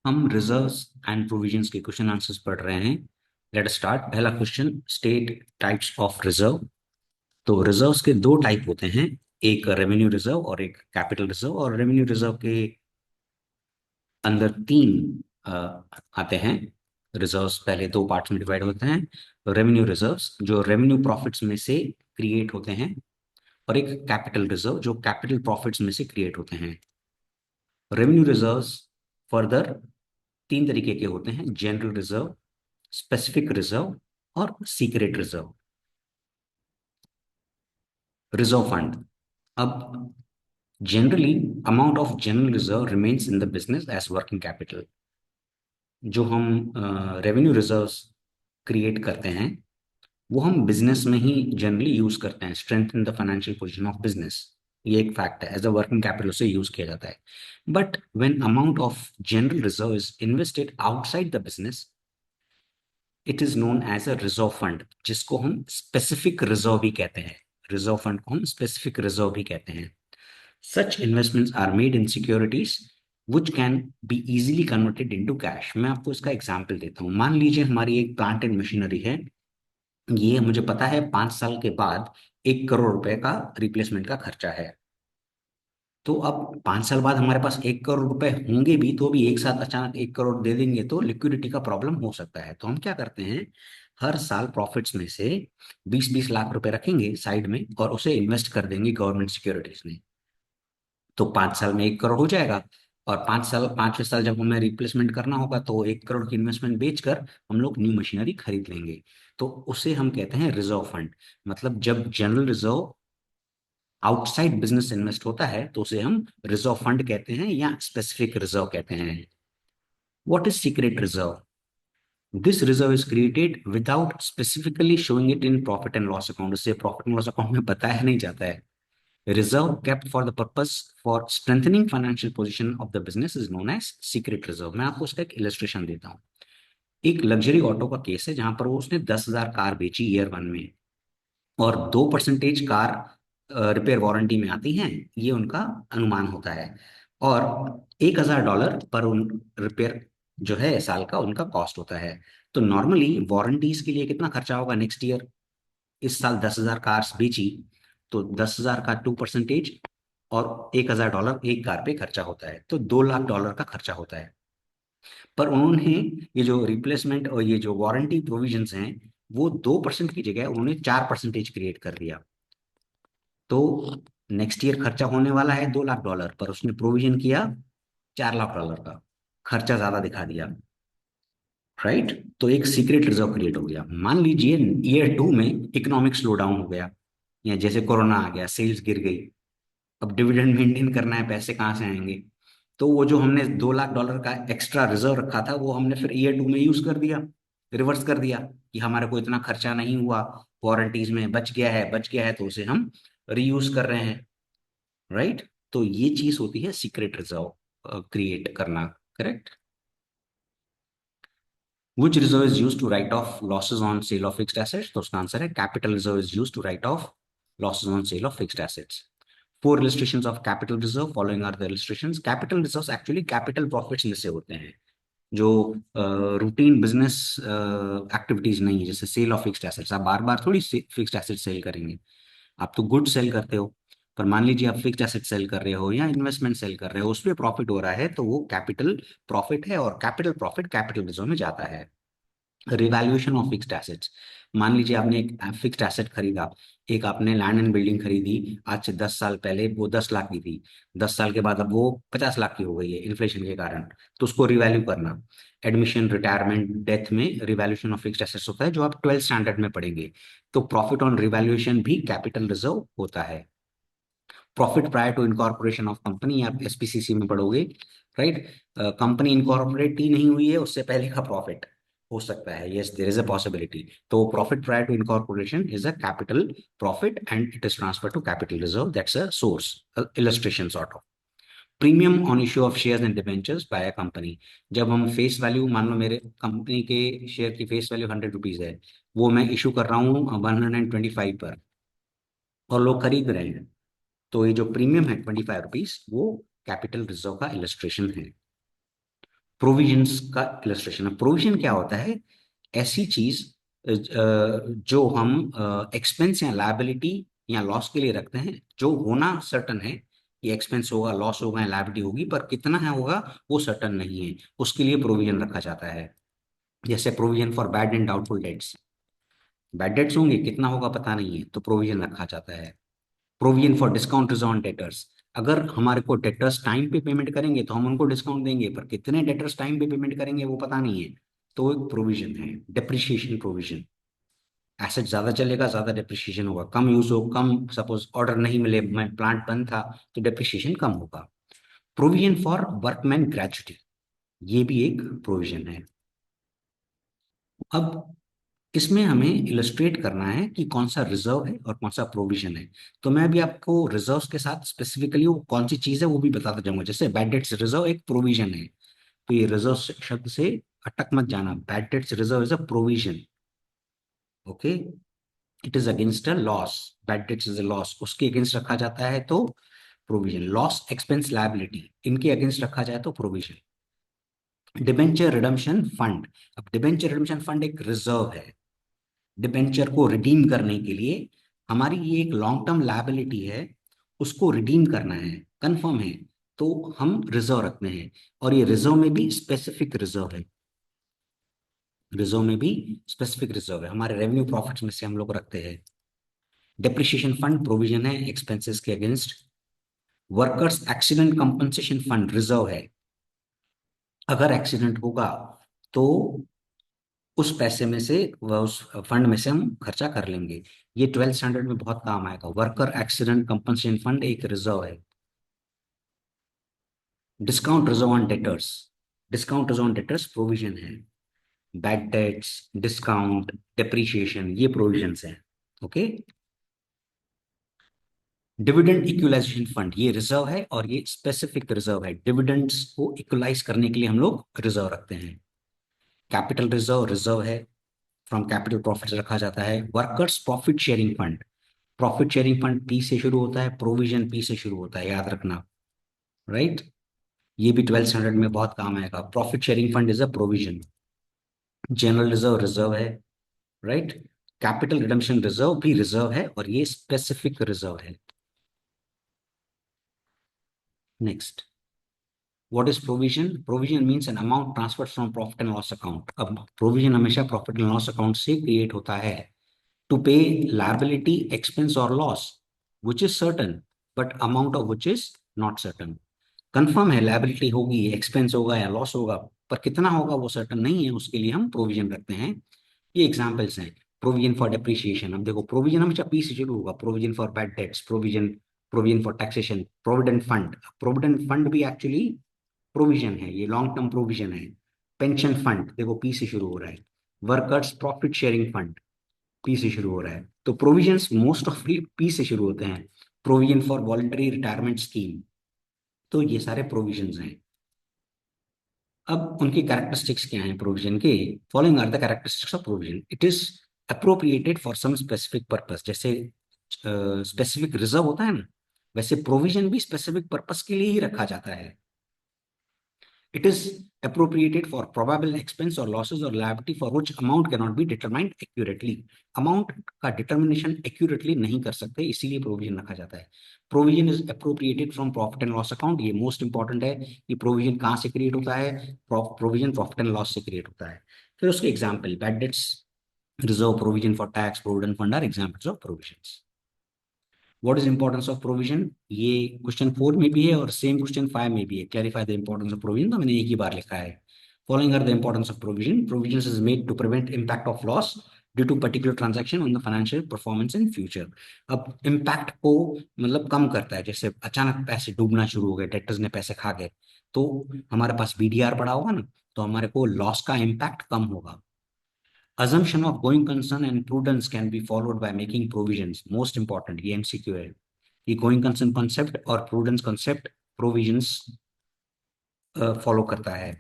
हम reserves and provisions के question answers पढ़ रहे हैं। Let start. पहला question, state types of reserve. तो रिजर्व्स के दो टाइप होते हैं, एक रेवेन्यू रिजर्व और एक कैपिटल रिजर्व। और रेवेन्यू रिजर्व के अंदर तीन आते हैं। रिजर्व्स पहले दो पार्ट्स में डिवाइड होते हैं। रेवेन्यू रिजर्व्स जो रेवेन्यू प्रॉफिट्स में से क्रिएट होते हैं, और एक कैपिटल रिजर्व जो कैपिटल प्रॉफिट्स में से क्रिएट होते हैं। रेवेन्यू रिजर्व्स फर्दर तीन तरीके के होते हैं, जनरल रिजर्व, स्पेसिफिक रिजर्व और सीक्रेट रिजर्व। Reserve fund. अब generally amount of general reserve remains in the business as working capital. जो हम रेवेन्यू रिजर्व्स क्रिएट करते हैं वो हम बिजनेस में ही जनरली यूज करते हैं, strength in the financial position of business. ये एक फैक्ट है, एज अ वर्किंग कैपिटल से यूज किया जाता है। But when amount of general reserve is invested outside the business, it is known as a reserve fund, जिसको हम specific reserve भी कहते हैं। रिजर्व फंड को हम स्पेसिफिक रिजर्व भी कहते हैं। Such investments are made in securities which can be easily converted into cash. मैं आपको इसका एग्जांपल देता हूँ। मान लीजिए हमारी एक प्लांट एंड मशीनरी है, ये मुझे पता है 5 साल के बाद 1 करोड़ रुपए का रिप्लेसमेंट का खर्चा है। तो अब 5 साल बाद हमारे पास 1 करोड़ रुपए होंगे भी, तो भी एक साथ अचानक 1 करोड़ दे देंगे तो लिक्विडिटी का प्रॉब्लम हो सकता है। तो हम क्या करते हैं, हर साल प्रॉफिट्स में से 20-20 लाख रुपए रखेंगे साइड में और उसे इन्वेस्ट कर देंगे गवर्नमेंट सिक्योरिटीज में। तो 5 साल में 1 करोड़ हो जाएगा। और 5 साल, 5वें साल जब हमें रिप्लेसमेंट करना होगा तो 1 करोड़ की इन्वेस्टमेंट बेचकर हम लोग न्यू मशीनरी खरीद लेंगे। तो उसे हम कहते हैं रिजर्व फंड। मतलब जब general reserve outside business invest होता है तो उसे हम रिजर्व फंड कहते हैं या स्पेसिफिक रिजर्व कहते हैं। What is secret reserve? This reserve is created without specifically showing it in profit and loss account. इससे प्रॉफिट एंड लॉस अकाउंट में बताया नहीं जाता है। Reserve kept for the purpose for strengthening financial position of the business is known as secret reserve. मैं आपको इसका एक इलस्ट्रेशन देता हूँ। एक लग्जरी ऑटो का केस है जहां पर वो उसने 10,000 कार बेची ईयर 1 में, और 2% कार रिपेयर वारंटी में आती हैं, ये उनका अनुमान होता है। और $1,000 पर उन रिपेयर जो है साल का उनका कॉस्ट होता है। तो नॉर्मली वारंटीज के लिए कितना खर्चा होगा नेक्स्ट ईयर? इस साल 10,000 कार्स बेची तो 10,000 का 2%, और $1,000 एक कार पे खर्चा होता है, तो $2 लाख का खर्चा होता है। पर उन्होंने ये जो रिप्लेसमेंट और ये जो वारंटी प्रोविजंस हैं, वो 2% की जगह उन्होंने 4% क्रिएट कर दिया। तो नेक्स्ट ईयर खर्चा होने वाला है $2 लाख, पर उसने प्रोविजन किया $4 लाख का, खर्चा ज्यादा दिखा दिया। राइट? तो एक सीक्रेट रिजर्व क्रिएट हो गया। मान लीजिए ईयर 2 में इकोनॉमिक स्लो डाउन हो गया, या जैसे कोरोना आ गया, सेल्स गिर गई। अब डिविडेंड मेंटेन करना है, पैसे कहाँ से आएंगे? तो वो जो हमने $2 लाख का एक्स्ट्रा रिजर्व रखा था वो हमने फिर ईयर 2 में यूज कर दिया, रिवर्स कर दिया कि हमारे को इतना खर्चा नहीं हुआ, वारंटीज में बच गया है तो उसे हम रीयूज कर रहे हैं। राइट? तो ये चीज होती है सीक्रेट रिजर्व क्रिएट करना। Correct? Which reserve is use to write off losses on sale of fixed assets? तो उसका आंसर है capital reserve is use to write off losses on sale of fixed assets. Four illustrations of capital reserve. Following are the illustrations. Capital reserves actually capital profits में से होते हैं, जो routine business activities नहीं है, जैसे cell of fixed assets. आप बार बार थोड़ी फिक्स्ड एसेट सेल करेंगे, आप तो गुड सेल करते हो। पर मान लीजिए आप फिक्स्ड एसेट सेल कर रहे हो या इन्वेस्टमेंट सेल कर रहे हो, उस पर प्रॉफिट हो रहा है, तो वो कैपिटल प्रॉफिट है, और कैपिटल प्रॉफिट कैपिटल रिजर्व में जाता है। Revaluation of fixed assets. मान लीजिए आपने एक फिक्स्ड एसेट खरीदा, एक आपने लैंड एंड बिल्डिंग खरीदी, आज से 10 साल पहले वो 10 लाख की थी, 10 साल के बाद अब वो 50 लाख की हो गई है इन्फ्लेशन के कारण। तो उसको रिवैल्यू करना। एडमिशन, रिटायरमेंट, डेथ में रिवैल्यूएशन ऑफ फिक्स्ड एसेट्स होता है, जो आप 12th स्टैंडर्ड में पढ़ेंगे। तो प्रॉफिट ऑन रिवैल्यूएशन भी कैपिटल रिजर्व होता है। Profit prior to incorporation of company, आप एसपीसीसी में पढ़ोगे। राइट? कंपनी इनकॉर्पोरेट ही नहीं हुई है, उससे पहले का प्रॉफिट हो सकता है, yes there is a possibility. तो profit prior to incorporation is a capital profit and it is transfer to capital reserve, that's a source illustration sort of. Premium on issue of shares and debentures by a company. जब हम face value, मान लो मेरे company के share की face value ₹100 है, वो मैं issue कर रहा हूँ 125 पर, और लोग खरीद रहे हैं, तो ये जो प्रीमियम है ₹25, वो कैपिटल रिजर्व का इलस्ट्रेशन है। प्रोविजंस का इलस्ट्रेशन है। प्रोविजन क्या होता है? ऐसी चीज जो हम एक्सपेंस या लायबिलिटी या लॉस के लिए रखते हैं, जो होना सर्टन है कि एक्सपेंस होगा, लॉस होगा या लायबिलिटी होगी, पर कितना है होगा वो सर्टन नहीं है, उसके लिए प्रोविजन रखा जाता है। जैसे provision for bad and doubtful debts, bad debts होंगे, कितना होगा पता नहीं है, तो प्रोविजन रखा जाता है। Provision for discount reserve on debtors, अगर हमारे को डेटर्स टाइम पे पेमेंट करेंगे तो हम उनको डिस्काउंट देंगे, पर कितने डेटर्स टाइम पे पेमेंट करेंगे वो पता नहीं है, तो वो एक प्रोविजन है। डेप्रिसिएशन प्रोविजन, एसेट ज्यादा चलेगा ज्यादा डेप्रिसिएशन होगा, कम यूज हो कम, सपोज ऑर्डर नहीं मिले, मैं प्लांट बंद था, तो डेप्रिसिएशन कम होगा। प्रोविजन फॉर वर्कमैन ग्रेच्युटी, ये भी एक प्रोविजन है। अब इसमें हमें इलस्ट्रेट करना है कि कौन सा रिजर्व है और कौन सा प्रोविजन है। तो मैं अभी आपको रिजर्व्स के साथ स्पेसिफिकली वो कौन सी चीज है वो भी बताता जाऊंगा। जैसे बैड डेट्स रिजर्व एक प्रोविजन है, तो ये रिजर्व शब्द से अटक मत जाना, bad debts reserve is a provision. Okay, it is against a loss, bad debts is a loss, उसके अगेंस्ट रखा जाता है तो प्रोविजन। लॉस एक्सपेंस लायबिलिटी, इनके अगेंस्ट रखा जाए तो प्रोविजन। डिबेंचर रिडम्पशन फंड, अब डिबेंचर रिडम्पशन फंड एक रिजर्व है। डिबेंचर को रिडीम करने के लिए, हमारी ये एक लॉन्ग टर्म लायबिलिटी है, उसको रिडीम करना है, कंफर्म है, तो हम रिजर्व रखते हैं। और ये रिजर्व में भी स्पेसिफिक रिजर्व है, रिजर्व में भी स्पेसिफिक रिजर्व है, हमारे रेवेन्यू प्रॉफिट्स में से हम लोग रखते हैं। डेप्रिसिएशन फंड प्रोविजन है एक्सपेंसेस के against. Workers accident compensation fund reserve है, अगर एक्सीडेंट होगा तो उस पैसे में से उस फंड में से हम खर्चा कर लेंगे। ये 12th स्टैंडर्ड में बहुत काम आएगा। वर्कर एक्सीडेंट कंपनसेशन फंड एक रिजर्व है। Discount reserve on debtors, discount reserve on debtors provision है। बैड डेट्स, डिस्काउंट, डेप्रिसिएशन, ये प्रोविजंस हैं। ओके। डिविडेंड इक्वलाइजेशन फंड ये रिजर्व है और ये स्पेसिफिक रिजर्व है, डिविडेंड्स को इक्वलाइज करने के लिए हम लोग रिजर्व रखते हैं। कैपिटल रिजर्व रिजर्व है, फ्रॉम कैपिटल प्रॉफिट रखा जाता है। Workers profit sharing fund, profit sharing fund P से शुरू होता है, प्रोविजन पी से शुरू होता है, याद रखना। राइट, ये भी 12th स्टैंडर्ड में बहुत काम आएगा। Profit sharing fund is a provision. General reserve reserve है। राइट, कैपिटल रिडम्पशन रिजर्व भी रिजर्व है और ये स्पेसिफिक रिजर्व है। Next, what is provision? Provision means an amount transferred from profit and loss account. अब प्रोविजन हमेशा profit and loss account से create होता है टू पे liability, expense or loss which is certain but amount of which is not certain। Confirm है liability होगी, expense होगा या लॉस होगा, पर कितना होगा वो सर्टन नहीं है, उसके लिए हम प्रोविजन रखते हैं। ये एग्जांपल्स हैं। प्रोविजन फॉर डेप्रिसिएशन, अब देखो प्रोविजन हमेशा पी से शुरू होगा। Provision for bad dates provision, provision for taxation, provident fund, provident fund भी एक्चुअली प्रोविजन है, ये लॉन्ग टर्म प्रोविजन है। पेंशन फंड देखो पी से शुरू हो रहा है। Workers profit sharing fund P से शुरू हो रहा है। तो प्रोविजंस मोस्ट ऑफ पी से शुरू होते हैं। Provision for voluntary retirement scheme, तो ये सारे प्रोविजंस हैं। अब उनकी कैरेक्टरिस्टिक्स क्या हैं प्रोविजन के? Following are the characteristics of provision. It is appropriated for some specific purpose, जैसे स्पेसिफिक रिजर्व होता है ना, वैसे प्रोविजन भी स्पेसिफिक पर्पस के लिए ही रखा जाता है। It is appropriated for probable expense or losses or liability for which amount cannot be determined accurately। Amount का determination accurately नहीं कर सकते, इसीलिए प्रोविजन रखा जाता है। Provision is appropriated from profit and loss account, ये मोस्ट इंपॉर्टेंट है कि प्रोविजन कहाँ से क्रिएट होता है। प्रोविजन प्रॉफिट एंड लॉस से क्रिएट होता है। फिर उसके example, bad debts reserve, provision for tax, provident fund are examples of provisions. What is importance of provision, ये क्वेश्चन 4 में भी है और सेम क्वेश्चन 5 में भी है। Clarify the importance of provision, तो मैंने एक ही बार लिखा है। Following are the importance of provision. Provision is made to prevent impact of loss due to particular transaction on the financial performance in future. अब इम्पैक्ट को मतलब कम करता है, जैसे अचानक पैसे डूबना शुरू हो गए, डेटर्स ने पैसे खा गए, तो हमारे पास बीडीआर पड़ा होगा ना, तो हमारे को लॉस का इम्पैक्ट कम होगा। Assumption of going concern and prudence can be followed by making provisions। Most important, ये MCQ है कि going concern concept और prudence concept provisions फॉलो करता है।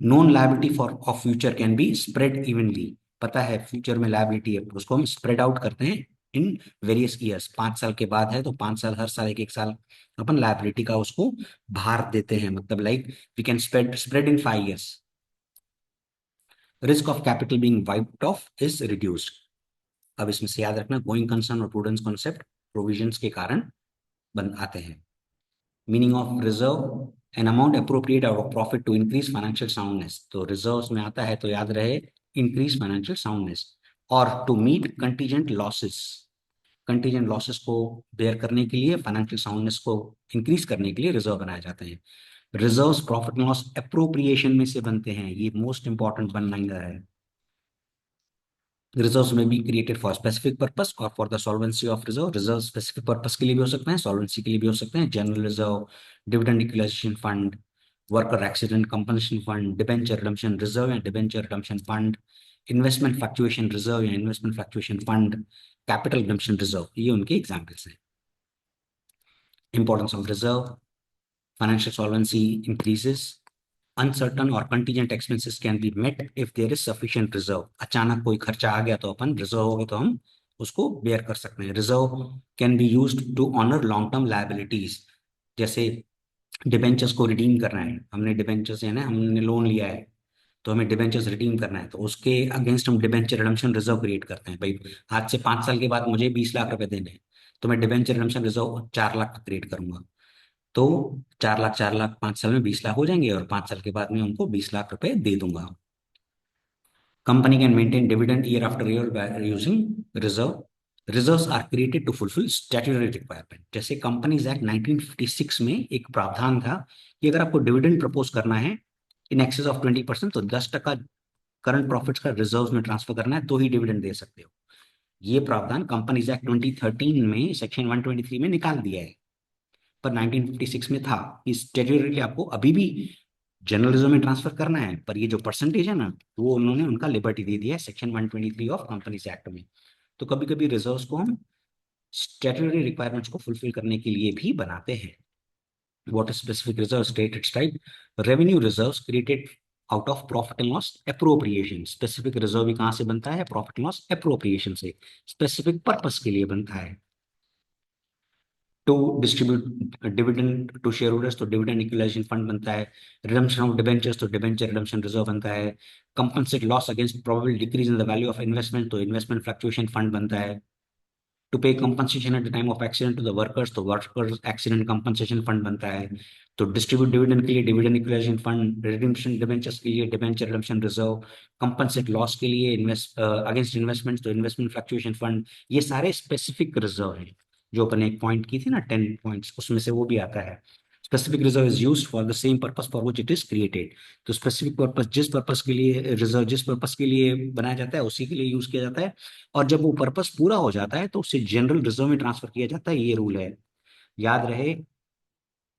Known liability for of future can be spread evenly। पता है future में liability है, उसको हम spread out करते हैं इन वेरियस ईयर्स। 5 साल के बाद है तो 5 साल, हर साल एक एक साल अपन लायबिलिटी का उसको भार देते हैं, मतलब like we can spread in 5 years। Risk of capital being wiped off is reduced. अब इसमें से याद रखना गोइंग कंसर्न और प्रूडेंस कॉन्सेप्ट प्रोविजंस के कारण बन आते हैं। Meaning of reserve an amount appropriate out of profit to increase financial soundness. तो रिजर्व्स में आता है तो याद रहे इंक्रीज फाइनेंशियल साउंडनेस और to meet contingent losses. Contingent losses को बेयर करने के लिए, फाइनेंशियल साउंडनेस को इंक्रीज करने के लिए रिजर्व बनाए जाते हैं। Reserves profit and loss appropriation में से बनते हैं, ये मोस्ट इंपॉर्टेंट बनना है। Reserves may be created for specific purpose और for the solvency of reserve. Reserve specific purpose के लिए भी हो सकते हैं, सॉल्वेंसी के लिए भी हो सकते हैं। General reserve, dividend equalisation fund, worker accident compensation fund, debenture redemption reserve या debenture redemption fund, investment fluctuation reserve या investment fluctuation fund, capital redemption reserve, ये उनके एग्जाम्पल्स हैं। Importance of reserve, financial solvency increases, uncertain और contingent expenses can be met if there is sufficient reserve. अचानक कोई खर्चा आ गया तो अपन रिजर्व हो गए तो हम उसको बेयर कर सकते हैं। Reserve can be used to honour long term liabilities. जैसे डिबेंचर्स को रिडीम करना है, हमने डिबेंचर्स है ना, हमने लोन लिया है तो हमें डिबेंचर्स रिडीम करना है, तो उसके अगेंस्ट हम डिबेंचर रिडम्पशन रिजर्व क्रिएट करते हैं। भाई आज से 5 साल के बाद मुझे 20 लाख रुपए देने हैं, तो मैं डिबेंचर रिडम्पशन रिजर्व 4 लाख का क्रिएट करूंगा। तो 4 लाख 4 लाख 5 साल में 20 लाख हो जाएंगे और 5 साल के बाद में उनको 20 लाख रुपए दे दूंगा। Company can maintain dividend year after year by using reserve. Reserves are created to fulfil statutory requirement. जैसे कंपनीज एक्ट 1956 में एक प्रावधान था कि अगर आपको डिविडेंड प्रपोज करना है इन एक्सेस ऑफ 20%, तो 10% करंट प्रॉफिट्स का रिजर्व में ट्रांसफर करना है तो ही डिविडेंड दे सकते हो। ये प्रावधान कंपनीज एक्ट 2013 में सेक्शन 123 में निकाल दिया है, पर 1956 में था कि स्टैट्यूटरी आपको अभी भी जर्नलिज्म में ट्रांसफर करना है, पर ये जो परसेंटेज है ना, वो उन्होंने उनका लिबर्टी दे दिया है सेक्शन 123 ऑफ कंपनीज एक्ट में। तो कभी कभी रिजर्व्स को हम स्टैट्यूटरी रिक्वायरमेंट्स को फुलफिल करने के लिए भी बनाते हैं। What is specific reserve state its type. Revenue reserves created out of profit and loss appropriation. Specific reserve भी कहां से बनता है, प्रॉफिट एंड लॉस एप्रोप्रिएशन से, स्पेसिफिक पर्पस के लिए बनता है। To distribute dividend to share holders तो डिविडेंड इक्वलाइजेशन फंड बनता है। रिडम्पशन ऑफ डिबेंचर्स तो डिबेंचर रिडम्पशन रिजर्व बनता है। Compensate loss against probable decrease in the value of investment तो इन्वेस्टमेंट फ्लक्चुएशन फंड बनता है। To pay compensation at the time of accident to the workers तो workers accident compensation fund बनता है। तो distribute dividend के लिए dividend equalisation fund, redemption debentures के लिए debenture redemption reserve, compensate loss के लिए इन्वेस्ट अगेंस्ट इन्वेस्टमेंट तो इन्वेस्टमेंट फ्लक्चुएशन फंड। ये सारे स्पेसिफिक रिजर्व हैं। जो अपन एक पॉइंट की थी ना 10 पॉइंट्स, उसमें से वो भी आता है। Specific reserve is used for the same purpose for which it is created. तो स्पेसिफिक पर्पस, जिस पर्पस के लिए रिजर्व जिस पर्पस के लिए बनाया जाता है उसी के लिए यूज किया जाता है, और जब वो पर्पस पूरा हो जाता है तो उसे जनरल रिजर्व में ट्रांसफर किया जाता है। ये रूल है, याद रहे।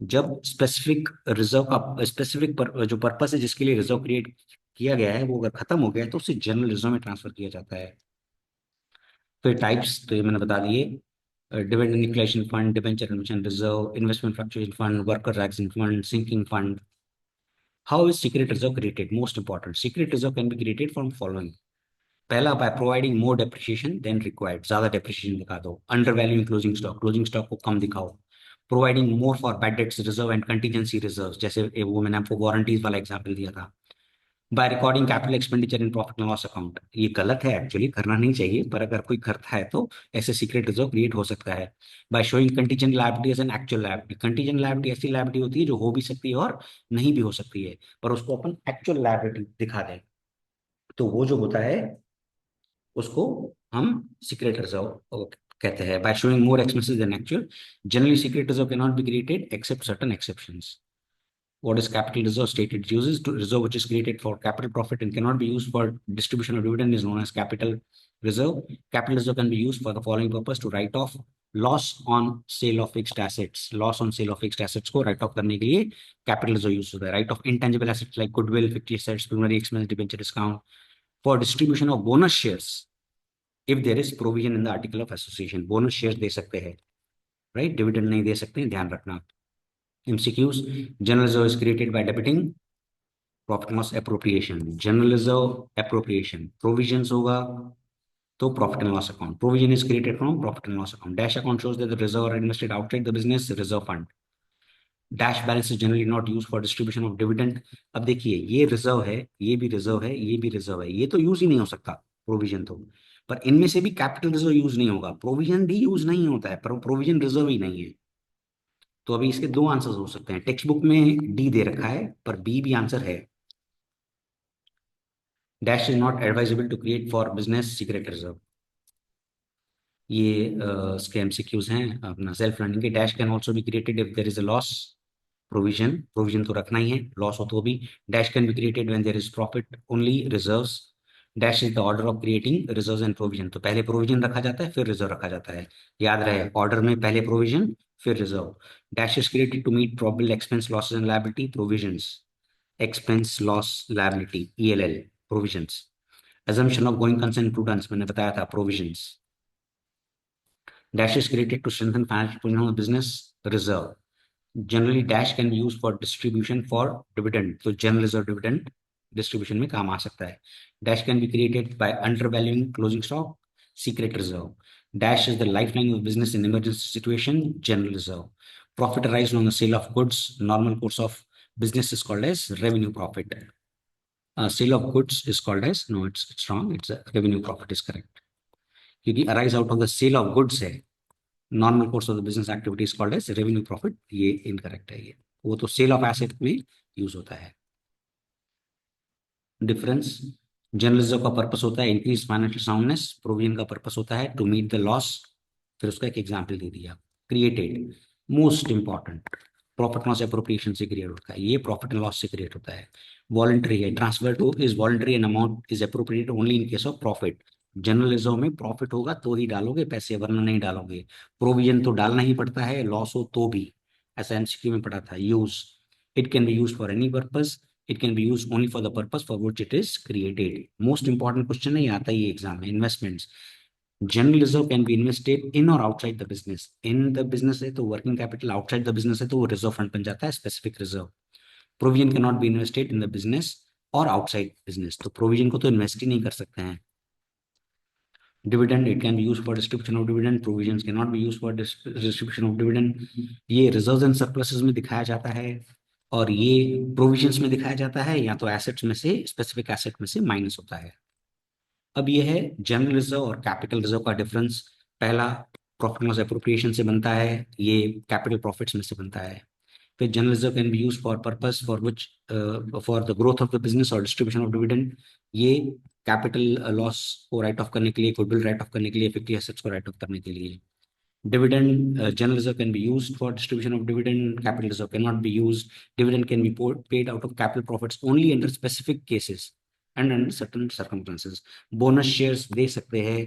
जब स्पेसिफिक रिजर्व का स्पेसिफिक जो पर्पस है जिसके लिए रिजर्व क्रिएट किया गया है वो अगर खत्म हो गया है तो उसे जनरल रिजर्व में ट्रांसफर किया जाता है। तो ये टाइप्स तो ये मैंने बता दिए, dividend equalisation fund, debenture redemption reserve, investment fluctuation fund, worker accident fund, sinking fund. How is secret reserve created, most important. Secret reserve can be created from following. पहला, by providing more depreciation than required. ज्यादा depreciation दिखा दो। Under valuing closing stock को कम दिखाओ। Providing more for bad debts reserve and contingency reserve, जैसे वो मैंने आपको वारंटीज वाला एग्जांपल दिया था। By recording capital expenditure in profit and loss account, ये गलत है एक्चुअली, करना नहीं चाहिए, पर अगर कोई करता है तो ऐसे सीक्रेट रिजर्व क्रिएट हो सकता है। By showing contingent liability as an actual liability. Contingent liability ऐसी लायबिलिटी होती है जो हो भी सकती है और नहीं भी हो सकती है, पर उसको अपन एक्चुअल लायबिलिटी दिखा दें तो वो जो होता है उसको हम सीक्रेट रिजर्व कहते हैं। By showing more expenses than actual. Generally secret reserve can not be created except certain exceptions. What is capital reserve? Stated uses to reserve which is created for capital profit and cannot be used for distribution of dividend is known as capital reserve. Capital reserve can be used for the following purpose: to write off loss on sale of fixed assets. Loss on sale of fixed assets को write off करने के लिए capital reserve use होता है. Write off intangible assets like goodwill, fictitious assets, preliminary expense, debenture discount. For distribution of bonus shares, if there is provision in the article of association, bonus shares दे सकते हैं, right? Dividend नहीं दे सकते हैं, ध्यान रखना। MCQs, general reserve is created by debiting profit loss appropriation. General reserve appropriation, provisions होगा तो profit and loss account, provision is created from profit and loss account. Dash account shows that the reserve are invested outside the business reserve fund. Dash balance is generally not use for distribution of dividend. अब देखिए, ये reserve है, ये भी reserve है, ये भी reserve है, ये तो यूज ही नहीं हो सकता प्रोविजन तो। पर इनमें से भी कैपिटल रिजर्व यूज नहीं होगा, प्रोविजन भी यूज नहीं होता है, पर प्रोविजन रिजर्व ही नहीं है। तो अभी इसके दो आंसर्स हो सकते हैं, टेक्स्ट बुक में डी दे रखा है पर बी भी आंसर है। Dash is not advisable to create for business secret reserve. ये इसके एमसीक्यूज हैं अपना सेल्फ लर्निंग के। Dash can also be created if there is a loss. Provision, provision तो रखना ही है, लॉस हो तो भी। Dash can be created when there is profit only. Reserves, dash is the order of creating reserves and provision. तो पहले provision रखा जाता है फिर रिजर्व रखा जाता है, याद रहे, ऑर्डर में पहले प्रोविजन फिर reserve. Dash is created to meet probable expense losses and liability. Provisions, expense loss liability, ELL, provisions. assumption of going concern prudence मैंने बताया था, provisions. Dash is created to strengthen financial position of business, reserve. Generally dash can be use for distribution for dividend, तो general reserve dividend distribution में काम आ सकता है। Dash can be created by under valuing closing stock, secret reserve. Dash is the life line of business in emergency situation, general reserve. Profit arise on the sale of goods, normal course of business is called as revenue profit. Sale of goods is called as, no, it's wrong, it's a revenue profit is correct, क्योंकि arise out of the sale of goods है। Normal course of the business activities called as revenue profit, ये incorrect है, ये वो तो sale of asset में use होता है। डिफरेंस, जर्नलिज्म का पर्पस होता है इंक्रीज फाइनेंशियल साउंडनेस, प्रोविजन का पर्पस होता है टू मीट द लॉस। फिर उसका एक एग्जाम्पल दे दिया। Created, most important, profit loss appropriation से क्रिएट होता है, ये प्रॉफिट एंड लॉस से क्रिएट होता है। वॉलंटरी है, transfer two is voluntary and amount is appropriate only in case of profit. Journalism में प्रॉफिट होगा तो ही डालोगे पैसे, वरना नहीं डालोगे। प्रोविजन तो डालना ही पड़ता है, लॉस हो तो भी, ऐसा एमसीक्यू में पढ़ा था। Use, it can be use for any purpose, it can be used only for the purpose for which it is created. Most important question है, ये आता है ये एग्जाम में। Investments, general reserve can be invested in और outside the business. In the business है तो working capital, outside the business है तो वो रिजर्व फंड बन जाता है, specific reserve. Provision can not be invested in the business और आउटसाइड बिजनेस, तो प्रोविजन को तो इन्वेस्ट ही नहीं कर सकते हैं। Dividend, it can be use for distribution of dividend, provisions can not be use for distribution of dividend. ये रिजर्व्स एंड सरप्लसेस में दिखाया जाता है और ये प्रोविजंस में दिखाया जाता है, या तो एसेट्स में से, स्पेसिफिक एसेट में से माइनस होता है। अब ये है जनरल रिजर्व और कैपिटल रिजर्व का डिफरेंस। पहला प्रॉफिट लॉस एप्रोप्रिएशन से बनता है, ये कैपिटल प्रॉफिट्स में से बनता है। फिर general reserve can be use for purpose for which, for the growth of the business और डिस्ट्रीब्यूशन ऑफ डिविडेंड, ये कैपिटल लॉस को राइट ऑफ करने के लिए, गुडविल राइट ऑफ करने के लिए, इफेक्टिव एसेट्स को राइट ऑफ करने के लिए। Dividend, general reserve can be used for distribution of dividend, capital reserve cannot be used. Dividend can be paid out of capital profits only under specific cases and under certain circumstances. Bonus shares दे सकते हैं,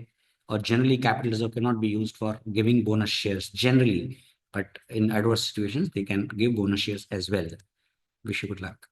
और generally capital reserve cannot be used for giving bonus shares generally, but in adverse situations they can give bonus shares as well. Wish you good luck.